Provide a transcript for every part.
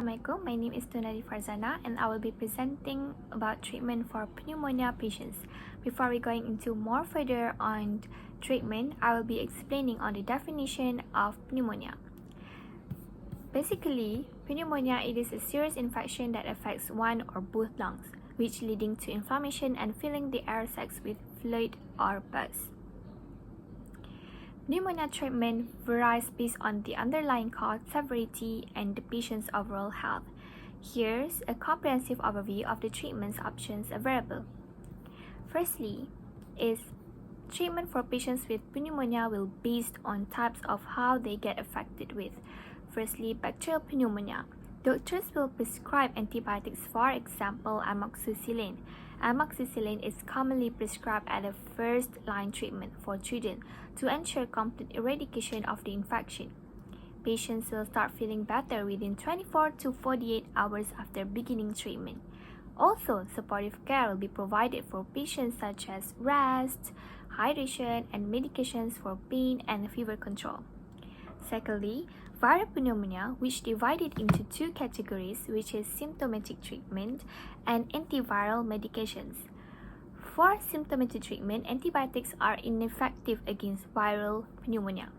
Assalamualaikum, my name is Tunadi Farzana and I will be presenting about treatment for pneumonia patients. Before we going into more further on treatment, I will be explaining on the definition of pneumonia. Basically, pneumonia it is a serious infection that affects one or both lungs, which leading to inflammation and filling the air sacs with fluid or pus. Pneumonia treatment varies based on the underlying cause, severity, and the patient's overall health. Here's a comprehensive overview of the treatment options available. Firstly, is treatment for patients with pneumonia will be based on types of how they get affected with. Firstly, bacterial pneumonia. Doctors will prescribe antibiotics, for example, amoxicillin. Amoxicillin is commonly prescribed as a first-line treatment for children to ensure complete eradication of the infection. Patients will start feeling better within 24 to 48 hours after beginning treatment. Also, supportive care will be provided for patients such as rest, hydration, and medications for pain and fever control. Secondly, viral pneumonia, which divided into two categories, which is symptomatic treatment and antiviral medications. For symptomatic treatment, antibiotics are ineffective against viral pneumonia.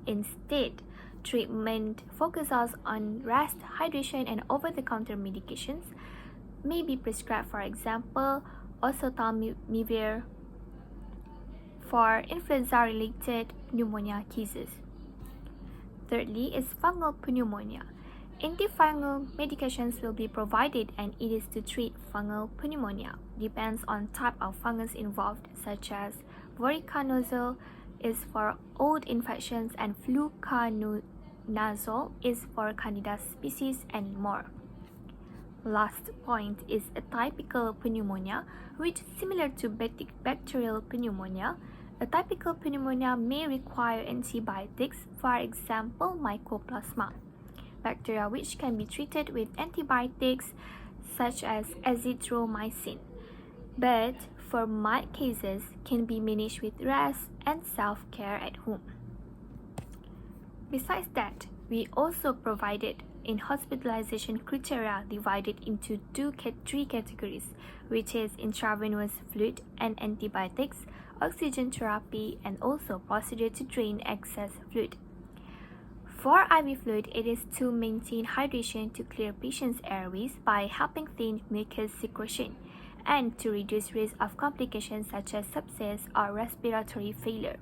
Instead, treatment focuses on rest, hydration, and over-the-counter medications may be prescribed, for example, oseltamivir for influenza-related pneumonia cases. Thirdly is fungal pneumonia. Antifungal medications will be provided and it is to treat fungal pneumonia. Depends on type of fungus involved, such as voriconazole is for old infections and fluconazole is for Candida species and more. Last point is atypical pneumonia, which is similar to bacterial pneumonia. Atypical pneumonia may require antibiotics, for example, Mycoplasma bacteria, which can be treated with antibiotics such as azithromycin, but for mild cases can be managed with rest and self-care at home. Besides that, we also provided in hospitalization criteria divided into three categories, which is intravenous fluid and antibiotics, oxygen therapy, and also procedure to drain excess fluid. For IV fluid, it is to maintain hydration to clear patients' airways by helping thin mucus secretion and to reduce risk of complications such as sepsis or respiratory failure.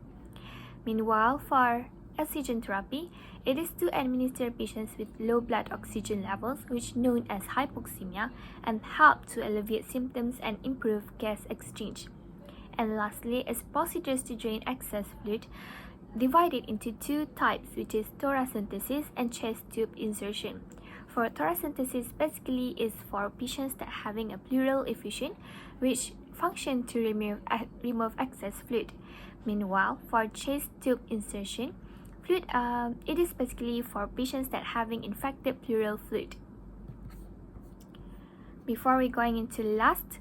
Meanwhile, for oxygen therapy, it is to administer patients with low blood oxygen levels, which known as hypoxemia, and help to alleviate symptoms and improve gas exchange. And lastly is procedures to drain excess fluid, divided into two types, which is thoracentesis and chest tube insertion. For thoracentesis, basically is for patients that having a pleural effusion, which function to remove excess fluid. Meanwhile, for chest tube insertion, fluid it is basically for patients that having infected pleural fluid. Before we going into last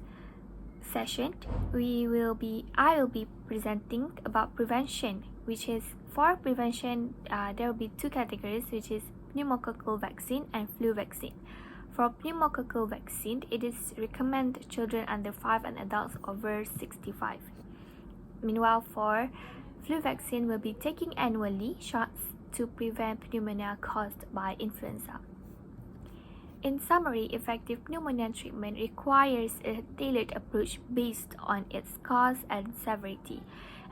session, I will be presenting about prevention, which is for prevention there will be two categories, which is pneumococcal vaccine and flu vaccine. For pneumococcal vaccine, it is recommended children under 5 and adults over 65. Meanwhile, for flu vaccine will be taking annually shots to prevent pneumonia caused by influenza. In summary, effective pneumonia treatment requires a tailored approach based on its cause and severity,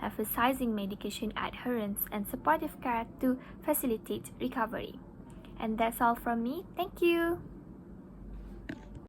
emphasizing medication adherence and supportive care to facilitate recovery. And that's all from me. Thank you.